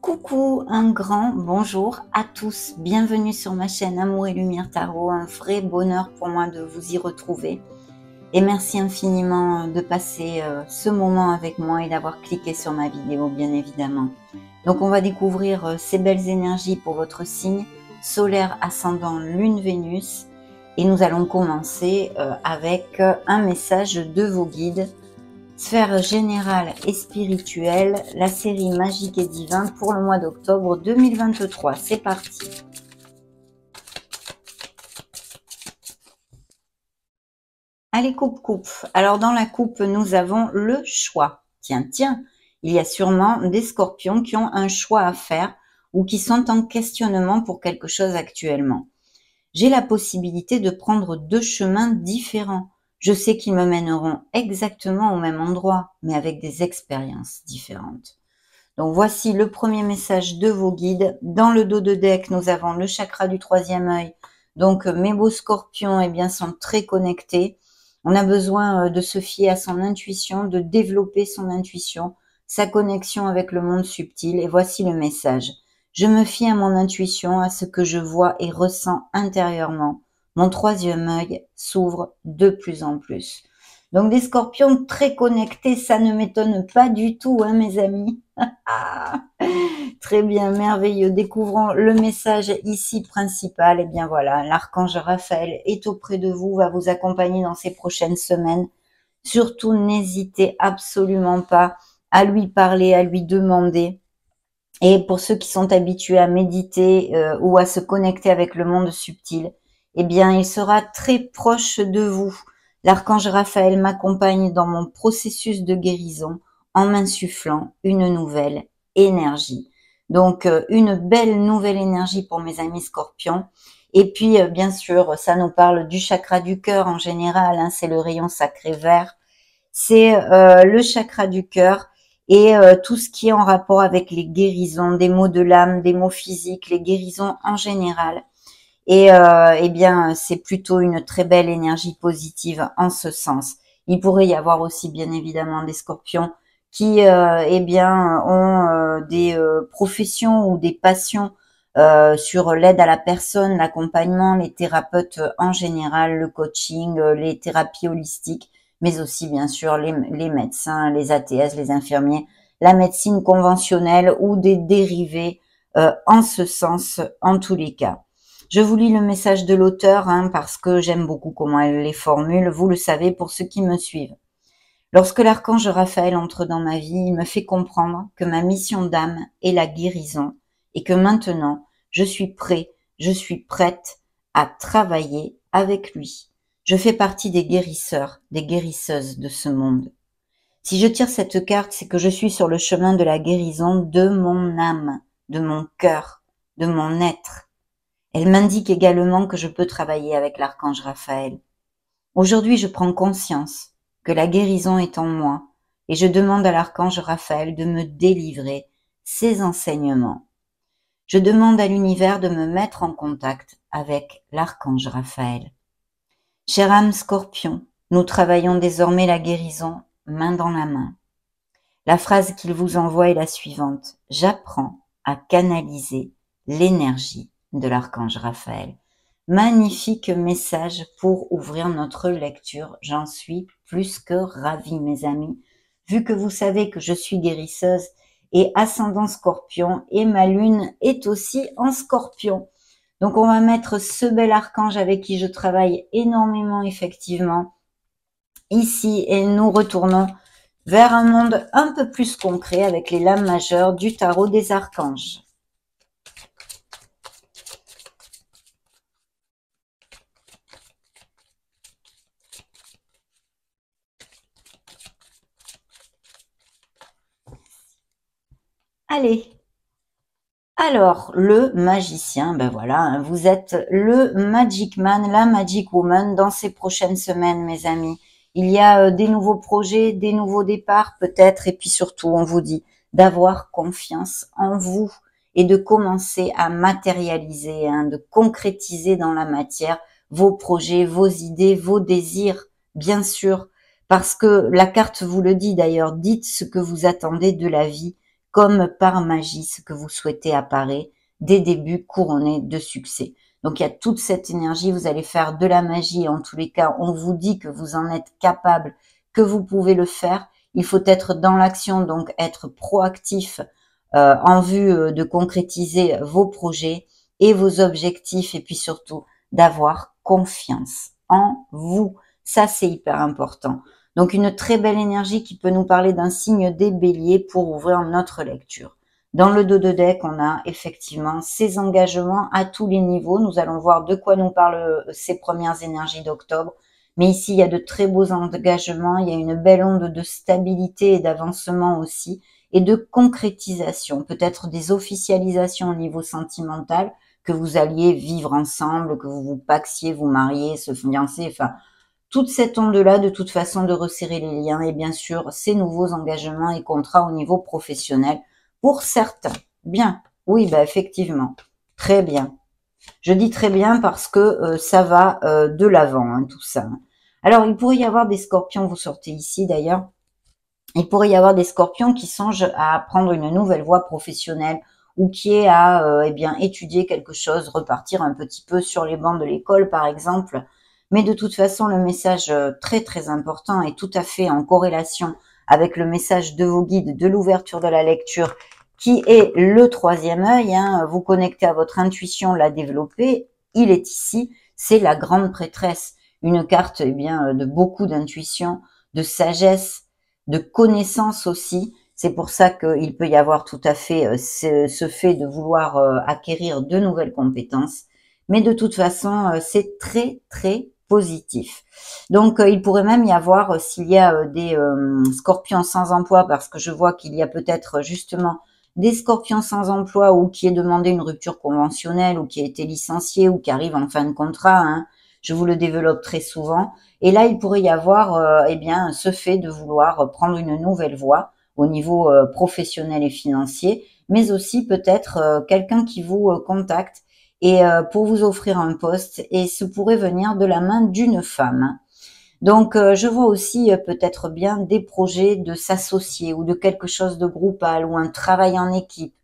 Coucou, un grand bonjour à tous, bienvenue sur ma chaîne Amour et Lumière Tarot, un vrai bonheur pour moi de vous y retrouver et merci infiniment de passer ce moment avec moi et d'avoir cliqué sur ma vidéo bien évidemment. Donc on va découvrir ces belles énergies pour votre signe solaire, ascendant, lune, Vénus et nous allons commencer avec un message de vos guides. Sphère générale et spirituelle, la série Magique et Divin pour le mois d'octobre 2023. C'est parti. Allez, coupe. Alors, dans la coupe, nous avons le choix. Tiens, il y a sûrement des scorpions qui ont un choix à faire ou qui sont en questionnement pour quelque chose actuellement. J'ai la possibilité de prendre deux chemins différents. Je sais qu'ils me mèneront exactement au même endroit, mais avec des expériences différentes. Donc voici le premier message de vos guides. Dans le dos de deck, nous avons le chakra du troisième œil. Donc mes beaux scorpions sont très connectés. On a besoin de se fier à son intuition, de développer son intuition, sa connexion avec le monde subtil. Et voici le message. Je me fie à mon intuition, à ce que je vois et ressens intérieurement. Mon troisième œil s'ouvre de plus en plus. Donc des scorpions très connectés, ça ne m'étonne pas du tout, hein, mes amis. Très bien, merveilleux. Découvrons le message ici principal. Et bien voilà, l'archange Raphaël est auprès de vous, va vous accompagner dans ces prochaines semaines. Surtout, n'hésitez absolument pas à lui parler, à lui demander. Et pour ceux qui sont habitués à méditer ou à se connecter avec le monde subtil, eh bien, il sera très proche de vous. L'archange Raphaël m'accompagne dans mon processus de guérison en m'insufflant une nouvelle énergie. Donc, une belle nouvelle énergie pour mes amis scorpions. Et puis, bien sûr, ça nous parle du chakra du cœur en général, hein, c'est le rayon sacré vert. C'est le chakra du cœur et tout ce qui est en rapport avec les guérisons, des maux de l'âme, des maux physiques, les guérisons en général. Et eh bien, c'est plutôt une très belle énergie positive en ce sens. Il pourrait y avoir aussi, bien évidemment, des scorpions qui, ont des professions ou des passions sur l'aide à la personne, l'accompagnement, les thérapeutes en général, le coaching, les thérapies holistiques, mais aussi, bien sûr, les médecins, les ATS, les infirmiers, la médecine conventionnelle ou des dérivés en ce sens, en tous les cas. Je vous lis le message de l'auteur parce que j'aime beaucoup comment elle les formule, vous le savez pour ceux qui me suivent. Lorsque l'archange Raphaël entre dans ma vie, il me fait comprendre que ma mission d'âme est la guérison et que maintenant, je suis prête à travailler avec lui. Je fais partie des guérisseurs, des guérisseuses de ce monde. Si je tire cette carte, c'est que je suis sur le chemin de la guérison de mon âme, de mon cœur, de mon être. Elle m'indique également que je peux travailler avec l'archange Raphaël. Aujourd'hui, je prends conscience que la guérison est en moi et je demande à l'archange Raphaël de me délivrer ses enseignements. Je demande à l'univers de me mettre en contact avec l'archange Raphaël. Chère âme Scorpion, nous travaillons désormais la guérison main dans la main. La phrase qu'il vous envoie est la suivante. J'apprends à canaliser l'énergie de l'archange Raphaël. Magnifique message pour ouvrir notre lecture. J'en suis plus que ravie, mes amis. Vu que vous savez que je suis guérisseuse et ascendant Scorpion et ma lune est aussi en Scorpion. Donc on va mettre ce bel archange avec qui je travaille énormément effectivement ici et nous retournons vers un monde un peu plus concret avec les lames majeures du tarot des archanges. Allez, alors le magicien, ben voilà, vous êtes le Magic Man, la Magic Woman dans ces prochaines semaines, mes amis. Il y a des nouveaux projets, des nouveaux départs peut-être, et puis surtout, on vous dit d'avoir confiance en vous et de commencer à matérialiser, hein, de concrétiser dans la matière vos projets, vos idées, vos désirs, bien sûr, parce que la carte vous le dit d'ailleurs, dites ce que vous attendez de la vie, comme par magie, ce que vous souhaitez apparaît, des débuts couronnés de succès. Donc il y a toute cette énergie, vous allez faire de la magie, en tous les cas, on vous dit que vous en êtes capable, que vous pouvez le faire. Il faut être dans l'action, donc être proactif en vue de concrétiser vos projets et vos objectifs, et puis surtout d'avoir confiance en vous. Ça, c'est hyper important. Donc, une très belle énergie qui peut nous parler d'un signe des béliers pour ouvrir notre lecture. Dans le dos de deck, on a effectivement ces engagements à tous les niveaux. Nous allons voir de quoi nous parlent ces premières énergies d'octobre. Mais ici, il y a de très beaux engagements. Il y a une belle onde de stabilité et d'avancement aussi, et de concrétisation. Peut-être des officialisations au niveau sentimental, que vous alliez vivre ensemble, que vous vous paxiez, vous marier, se fiancer, enfin, toute cette onde-là, de toute façon, de resserrer les liens, et bien sûr, ces nouveaux engagements et contrats au niveau professionnel, pour certains. Bien, oui, bah effectivement, très bien. Je dis très bien parce que ça va de l'avant, hein, tout ça. Alors, il pourrait y avoir des scorpions, vous sortez ici d'ailleurs, il pourrait y avoir des scorpions qui songent à prendre une nouvelle voie professionnelle, ou qui est à eh bien étudier quelque chose, repartir un petit peu sur les bancs de l'école par exemple. Mais de toute façon, le message très très important est tout à fait en corrélation avec le message de vos guides, de l'ouverture de la lecture, qui est le troisième œil, hein, vous connectez à votre intuition, la développer, il est ici, c'est la grande prêtresse, une carte eh bien de beaucoup d'intuition, de sagesse, de connaissance aussi. C'est pour ça qu'il peut y avoir tout à fait ce fait de vouloir acquérir de nouvelles compétences. Mais de toute façon, c'est très, très positif. Donc, il pourrait même y avoir, s'il y a des scorpions sans emploi, parce que je vois qu'il y a peut-être justement des scorpions sans emploi, ou qui est demandé une rupture conventionnelle, ou qui a été licencié, ou qui arrive en fin de contrat, hein, je vous le développe très souvent. Et là, il pourrait y avoir eh bien ce fait de vouloir prendre une nouvelle voie au niveau professionnel et financier, mais aussi peut-être quelqu'un qui vous contacte et pour vous offrir un poste, et ce pourrait venir de la main d'une femme. Donc, je vois aussi peut-être bien des projets de s'associer, ou de quelque chose de groupal, ou un travail en équipe.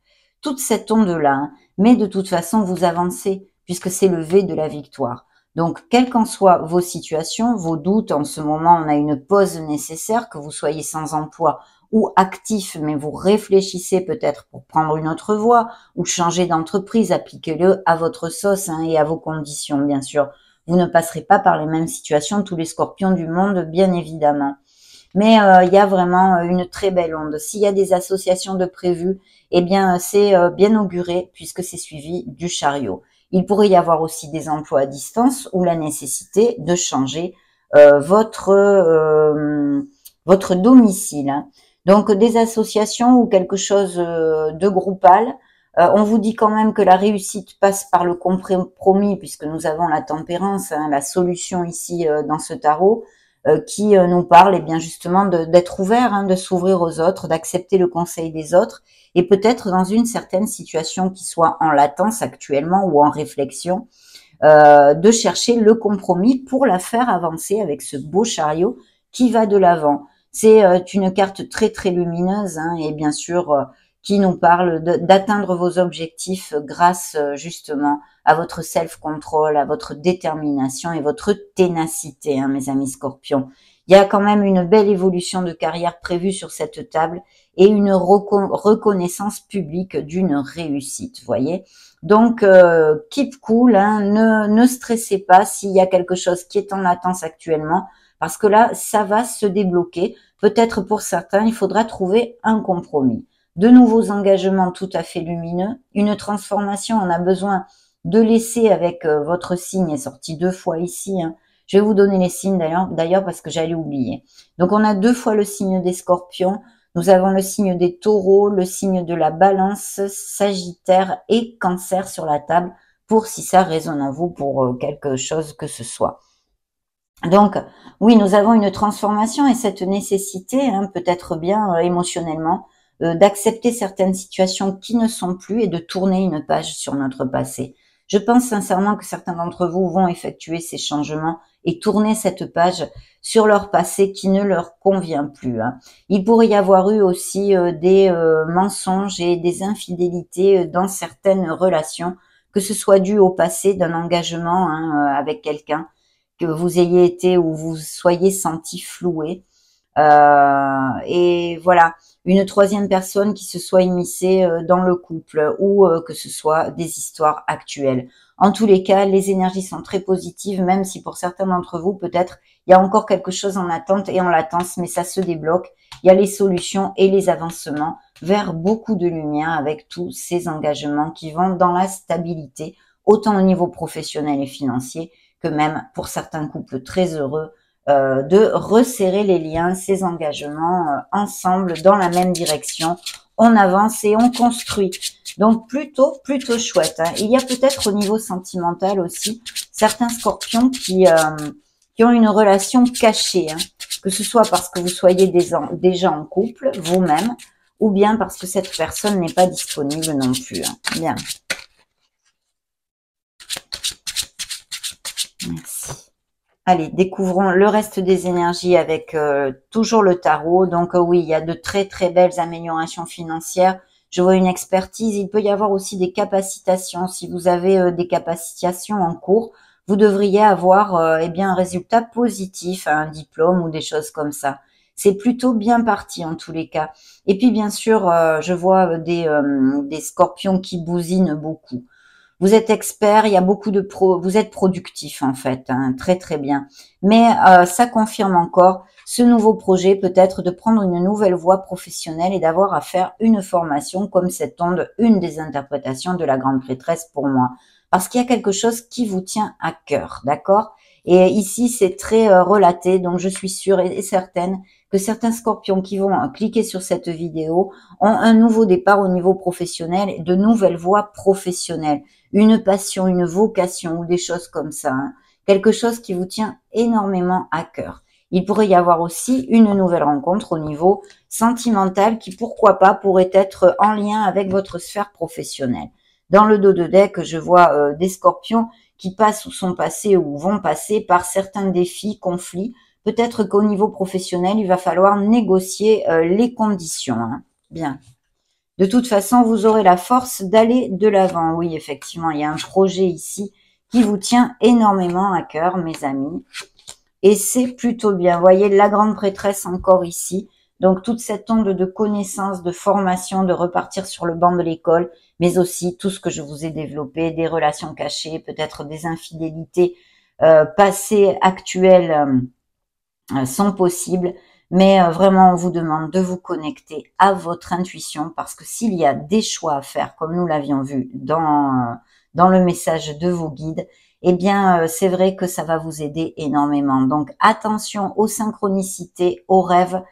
Toute cette onde-là, hein. Mais de toute façon, vous avancez, puisque c'est le V de la victoire. Donc, quelles qu'en soient vos situations, vos doutes, en ce moment, on a une pause nécessaire, que vous soyez sans emploi ou actif, mais vous réfléchissez peut-être pour prendre une autre voie, ou changer d'entreprise, appliquez-le à votre sauce, hein, et à vos conditions, bien sûr. Vous ne passerez pas par les mêmes situations, tous les scorpions du monde, bien évidemment. Mais il y a vraiment une très belle onde. S'il y a des associations de prévues, eh bien c'est bien auguré, puisque c'est suivi du chariot. Il pourrait y avoir aussi des emplois à distance, ou la nécessité de changer votre domicile, hein. Donc des associations ou quelque chose de groupal. On vous dit quand même que la réussite passe par le compromis, puisque nous avons la tempérance, hein, la solution ici dans ce tarot, qui nous parle eh bien justement d'être ouvert, hein, de s'ouvrir aux autres, d'accepter le conseil des autres, et peut-être dans une certaine situation qui soit en latence actuellement ou en réflexion, de chercher le compromis pour la faire avancer avec ce beau chariot qui va de l'avant. C'est une carte très très lumineuse, hein, et bien sûr qui nous parle d'atteindre vos objectifs grâce justement à votre self-control, à votre détermination et votre ténacité, hein, mes amis scorpions. Il y a quand même une belle évolution de carrière prévue sur cette table, et une reconnaissance publique d'une réussite, voyez. Donc, keep cool, hein, ne stressez pas s'il y a quelque chose qui est en latence actuellement, parce que là, ça va se débloquer. Peut-être pour certains, il faudra trouver un compromis. De nouveaux engagements tout à fait lumineux, une transformation, on a besoin de laisser avec votre signe, est sorti 2 fois ici, hein. Je vais vous donner les signes d'ailleurs parce que j'allais oublier. Donc on a 2 fois le signe des scorpions, nous avons le signe des taureaux, le signe de la balance, sagittaire et cancer sur la table, pour si ça résonne en vous pour quelque chose que ce soit. Donc, oui, nous avons une transformation, et cette nécessité, hein, peut-être bien émotionnellement, d'accepter certaines situations qui ne sont plus et de tourner une page sur notre passé. Je pense sincèrement que certains d'entre vous vont effectuer ces changements et tourner cette page sur leur passé qui ne leur convient plus. Hein. Il pourrait y avoir eu aussi des mensonges et des infidélités dans certaines relations, que ce soit dû au passé d'un engagement avec quelqu'un, que vous ayez été ou vous soyez senti floué. Et voilà, une troisième personne qui se soit immiscée dans le couple ou que ce soit des histoires actuelles. En tous les cas, les énergies sont très positives, même si pour certains d'entre vous, peut-être, il y a encore quelque chose en attente et en latence, mais ça se débloque. Il y a les solutions et les avancements vers beaucoup de lumière avec tous ces engagements qui vont dans la stabilité, autant au niveau professionnel et financier que même pour certains couples très heureux, de resserrer les liens, ces engagements ensemble dans la même direction. On avance et on construit. Donc plutôt chouette. Hein. Il y a peut-être au niveau sentimental aussi certains scorpions qui ont une relation cachée. Hein. Que ce soit parce que vous soyez déjà en couple, vous-même, ou bien parce que cette personne n'est pas disponible non plus. Hein. Bien. Merci. Allez, découvrons le reste des énergies avec toujours le tarot. Donc oui, il y a de très très belles améliorations financières. Je vois une expertise. Il peut y avoir aussi des capacitations. Si vous avez des capacitations en cours, vous devriez avoir eh bien un résultat positif, un diplôme ou des choses comme ça. C'est plutôt bien parti en tous les cas. Et puis bien sûr, je vois des scorpions qui bousinent beaucoup. Vous êtes expert, il y a beaucoup de vous êtes productif en fait, hein, très très bien. Mais ça confirme encore ce nouveau projet, peut-être de prendre une nouvelle voie professionnelle et d'avoir à faire une formation comme cette onde, une des interprétations de la grande prêtresse pour moi. Parce qu'il y a quelque chose qui vous tient à cœur, d'accord? Et ici, c'est très relaté, donc je suis sûre et certaine que certains scorpions qui vont cliquer sur cette vidéo ont un nouveau départ au niveau professionnel et de nouvelles voies professionnelles. Une passion, une vocation ou des choses comme ça. Hein. Quelque chose qui vous tient énormément à cœur. Il pourrait y avoir aussi une nouvelle rencontre au niveau sentimental qui, pourquoi pas, pourrait être en lien avec votre sphère professionnelle. Dans le dos de deck, je vois des scorpions qui passent ou sont passés ou vont passer par certains défis, conflits. Peut-être qu'au niveau professionnel, il va falloir négocier les conditions. Hein. Bien. De toute façon, vous aurez la force d'aller de l'avant. Oui, effectivement, il y a un projet ici qui vous tient énormément à cœur, mes amis. Et c'est plutôt bien. Vous voyez, la grande prêtresse encore ici. Donc, toute cette onde de connaissances, de formation, de repartir sur le banc de l'école, mais aussi tout ce que je vous ai développé, des relations cachées, peut-être des infidélités passées, actuelles sont possibles. Mais vraiment, on vous demande de vous connecter à votre intuition parce que s'il y a des choix à faire, comme nous l'avions vu dans le message de vos guides, eh bien, c'est vrai que ça va vous aider énormément. Donc, attention aux synchronicités, aux rêves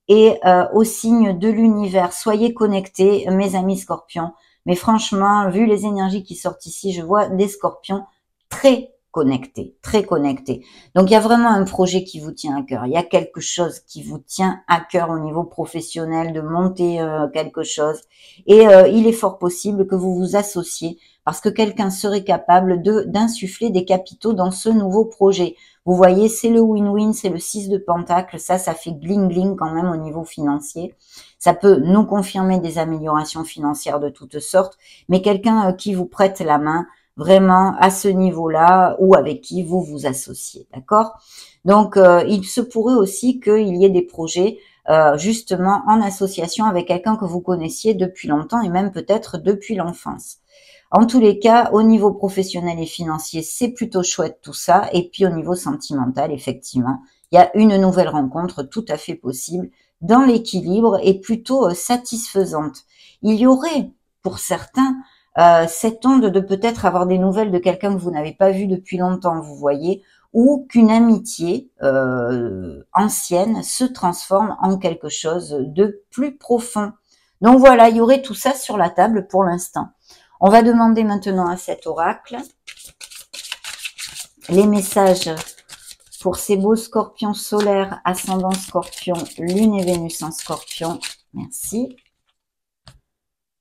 et aux signes de l'univers. Soyez connectés, mes amis scorpions. Mais franchement, vu les énergies qui sortent ici, je vois des scorpions très connectés, très connectés. Donc, il y a vraiment un projet qui vous tient à cœur. Il y a quelque chose qui vous tient à cœur au niveau professionnel, de monter quelque chose. Et il est fort possible que vous vous associez parce que quelqu'un serait capable d'insuffler des capitaux dans ce nouveau projet. Vous voyez, c'est le win-win, c'est le 6 de Pentacle. Ça fait gling-gling quand même au niveau financier. Ça peut nous confirmer des améliorations financières de toutes sortes, mais quelqu'un qui vous prête la main, vraiment à ce niveau-là ou avec qui vous vous associez, d'accord? Donc, il se pourrait aussi qu'il y ait des projets justement en association avec quelqu'un que vous connaissiez depuis longtemps et même peut-être depuis l'enfance. En tous les cas, au niveau professionnel et financier, c'est plutôt chouette tout ça. Et puis au niveau sentimental, effectivement, il y a une nouvelle rencontre tout à fait possible dans l'équilibre et plutôt satisfaisante. Il y aurait, pour certains, cette onde de peut-être avoir des nouvelles de quelqu'un que vous n'avez pas vu depuis longtemps, vous voyez, ou qu'une amitié ancienne se transforme en quelque chose de plus profond. Donc voilà, il y aurait tout ça sur la table pour l'instant. On va demander maintenant à cet oracle les messages pour ces beaux scorpions solaires, ascendant scorpion, lune et Vénus en scorpion. Merci.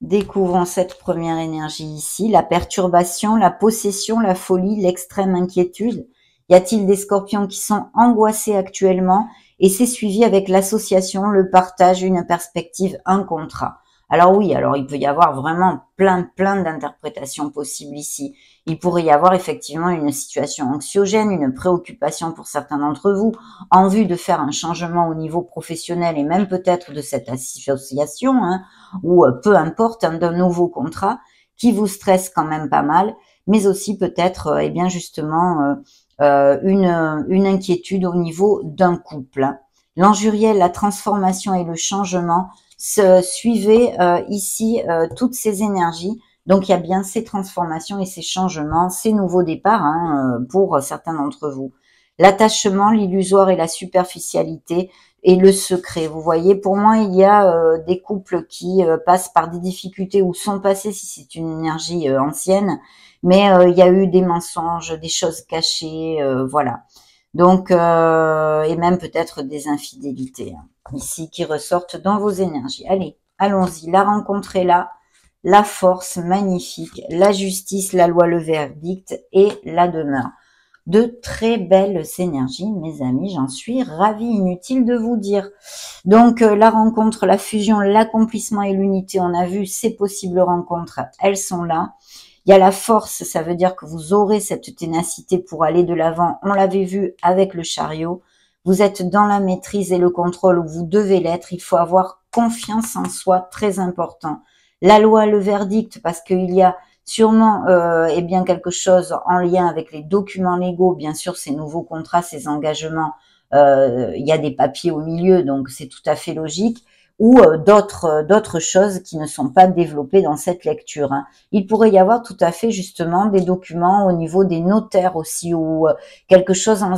Découvrons cette première énergie ici. La perturbation, la possession, la folie, l'extrême inquiétude. Y a-t-il des scorpions qui sont angoissés actuellement? Et c'est suivi avec l'association, le partage, une perspective, un contrat. Alors oui, alors il peut y avoir vraiment plein d'interprétations possibles ici. Il pourrait y avoir effectivement une situation anxiogène, une préoccupation pour certains d'entre vous, en vue de faire un changement au niveau professionnel et même peut-être de cette association, hein, ou peu importe, hein, d'un nouveau contrat qui vous stresse quand même pas mal, mais aussi peut-être, eh bien justement, une inquiétude au niveau d'un couple. L'enjuriel, la transformation et le changement, suivez ici toutes ces énergies. Donc il y a bien ces transformations et ces changements, ces nouveaux départs, hein, pour certains d'entre vous. L'attachement, l'illusoire et la superficialité et le secret. Vous voyez, pour moi, il y a des couples qui passent par des difficultés ou sont passés, si c'est une énergie ancienne, mais il y a eu des mensonges, des choses cachées, voilà. Donc, et même peut-être des infidélités, hein, ici, qui ressortent dans vos énergies. Allez, allons-y. La rencontre est là. La force, magnifique. La justice, la loi, le verdict et la demeure. De très belles énergies, mes amis. J'en suis ravie. Inutile de vous dire. Donc, la rencontre, la fusion, l'accomplissement et l'unité, on a vu ces possibles rencontres. Elles sont là. Il y a la force, ça veut dire que vous aurez cette ténacité pour aller de l'avant. On l'avait vu avec le chariot. Vous êtes dans la maîtrise et le contrôle où vous devez l'être. Il faut avoir confiance en soi, très important. La loi, le verdict, parce qu'il y a sûrement eh bien quelque chose en lien avec les documents légaux, bien sûr, ces nouveaux contrats, ces engagements. Il y a des papiers au milieu, donc c'est tout à fait logique. Ou d'autres choses qui ne sont pas développées dans cette lecture, hein. Il pourrait y avoir tout à fait justement des documents au niveau des notaires aussi, ou quelque chose en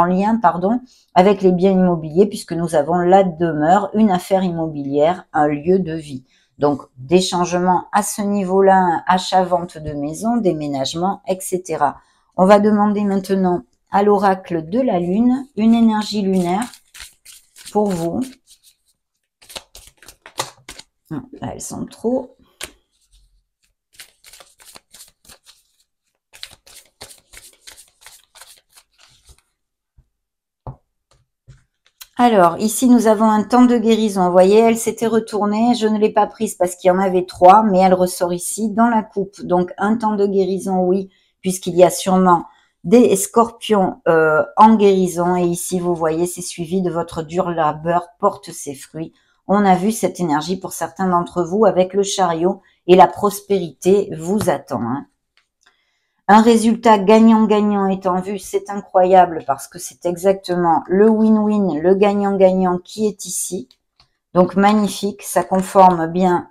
lien avec les biens immobiliers, puisque nous avons la demeure, une affaire immobilière, un lieu de vie. Donc des changements à ce niveau-là, achat-vente de maison, déménagement, etc. On va demander maintenant à l'oracle de la Lune, une énergie lunaire pour vous. Là, elles sont trop. Alors, ici, nous avons un temps de guérison. Vous voyez, elle s'était retournée. Je ne l'ai pas prise parce qu'il y en avait 3, mais elle ressort ici dans la coupe. Donc, un temps de guérison, oui, puisqu'il y a sûrement des scorpions en guérison. Et ici, vous voyez, c'est suivi de votre dur labeur porte ses fruits. On a vu cette énergie pour certains d'entre vous avec le chariot et la prospérité vous attend, hein. Un résultat gagnant-gagnant est en vue, c'est incroyable parce que c'est exactement le win-win, le gagnant-gagnant qui est ici. Donc magnifique, ça confirme bien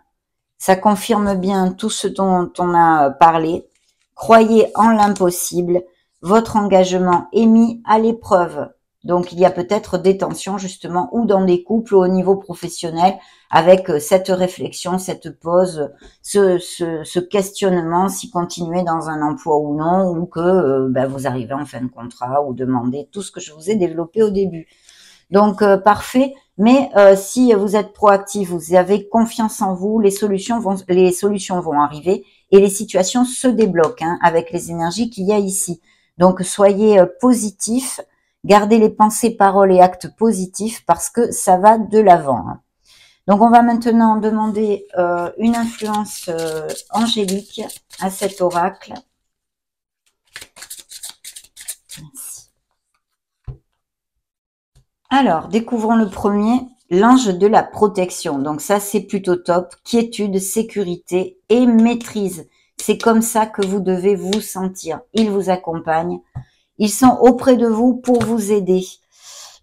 tout ce dont on a parlé. Croyez en l'impossible, votre engagement est mis à l'épreuve. Donc il y a peut-être des tensions justement ou dans des couples ou au niveau professionnel avec cette réflexion, cette pause, ce questionnement si continuer dans un emploi ou non, ou que vous arrivez en fin de contrat ou demandez tout ce que je vous ai développé au début. Donc parfait, mais si vous êtes proactif, vous avez confiance en vous, les solutions vont arriver et les situations se débloquent, hein, avec les énergies qu'il y a ici. Donc soyez positifs. Gardez les pensées, paroles et actes positifs parce que ça va de l'avant, hein. Donc, on va maintenant demander une influence angélique à cet oracle. Merci. Alors, découvrons le premier, l'ange de la protection. Donc ça, c'est plutôt top. Quiétude, sécurité et maîtrise. C'est comme ça que vous devez vous sentir. Ils vous accompagnent. Ils sont auprès de vous pour vous aider.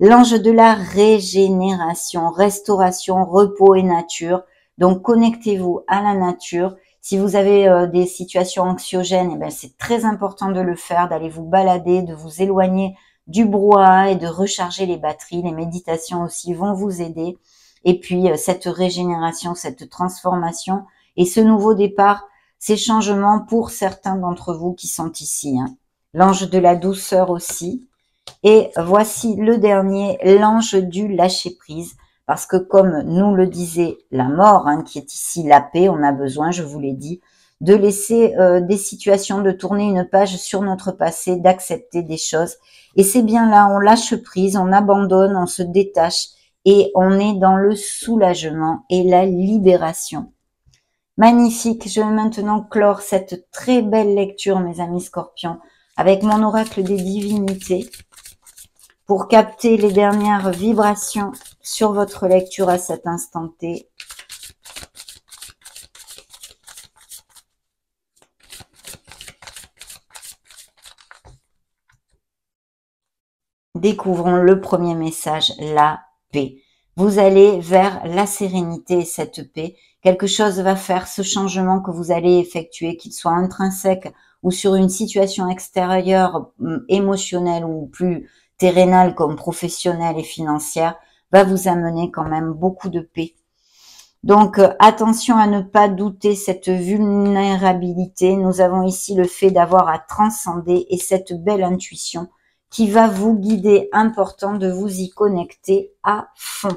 L'ange de la régénération, restauration, repos et nature. Donc, connectez-vous à la nature. Si vous avez des situations anxiogènes, c'est très important de le faire, d'aller vous balader, de vous éloigner du brouhaha et de recharger les batteries. Les méditations aussi vont vous aider. Et puis, cette régénération, cette transformation et ce nouveau départ, ces changements pour certains d'entre vous qui sont ici, hein. L'ange de la douceur aussi. Et voici le dernier, l'ange du lâcher-prise. parce que comme nous le disait la mort, hein, qui est ici la paix, on a besoin, je vous l'ai dit, de laisser des situations, de tourner une page sur notre passé, d'accepter des choses. Et c'est bien là, on lâche prise, on abandonne, on se détache et on est dans le soulagement et la libération. Magnifique, je vais maintenant clore cette très belle lecture, mes amis scorpions, avec mon oracle des divinités pour capter les dernières vibrations sur votre lecture à cet instant T. Découvrons le premier message, la paix. Vous allez vers la sérénité et cette paix. Quelque chose va faire ce changement que vous allez effectuer, qu'il soit intrinsèque ou sur une situation extérieure, émotionnelle ou plus terrénale comme professionnelle et financière, va vous amener quand même beaucoup de paix. Donc, attention à ne pas douter cette vulnérabilité. Nous avons ici le fait d'avoir à transcender et cette belle intuition qui va vous guider, important de vous y connecter à fond.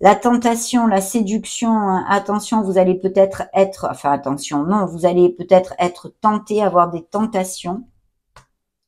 La tentation, la séduction, hein, attention, vous allez peut-être être, enfin attention, non, vous allez peut-être être tenté, avoir des tentations,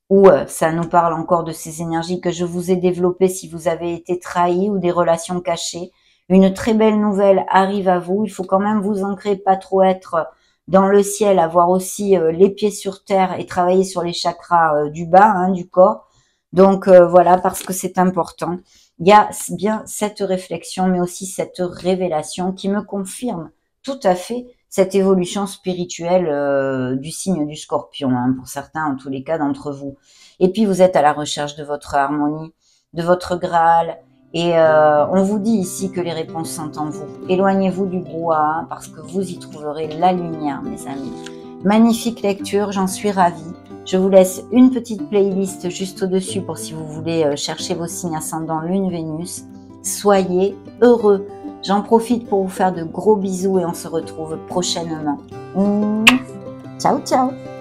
ou ça nous parle encore de ces énergies que je vous ai développées si vous avez été trahi ou des relations cachées. Une très belle nouvelle arrive à vous, il faut quand même vous ancrer, pas trop être dans le ciel, avoir aussi les pieds sur terre et travailler sur les chakras du bas, hein, du corps. Donc voilà, parce que c'est important. Il y a bien cette réflexion, mais aussi cette révélation qui me confirme tout à fait cette évolution spirituelle du signe du Scorpion, hein, pour certains, en tous les cas d'entre vous. Et puis vous êtes à la recherche de votre harmonie, de votre Graal, et on vous dit ici que les réponses sont en vous. Éloignez-vous du brouhaha parce que vous y trouverez la lumière, mes amis. Magnifique lecture, j'en suis ravie. Je vous laisse une petite playlist juste au-dessus pour si vous voulez chercher vos signes ascendants Lune, Vénus. Soyez heureux. J'en profite pour vous faire de gros bisous et on se retrouve prochainement. Ciao, ciao!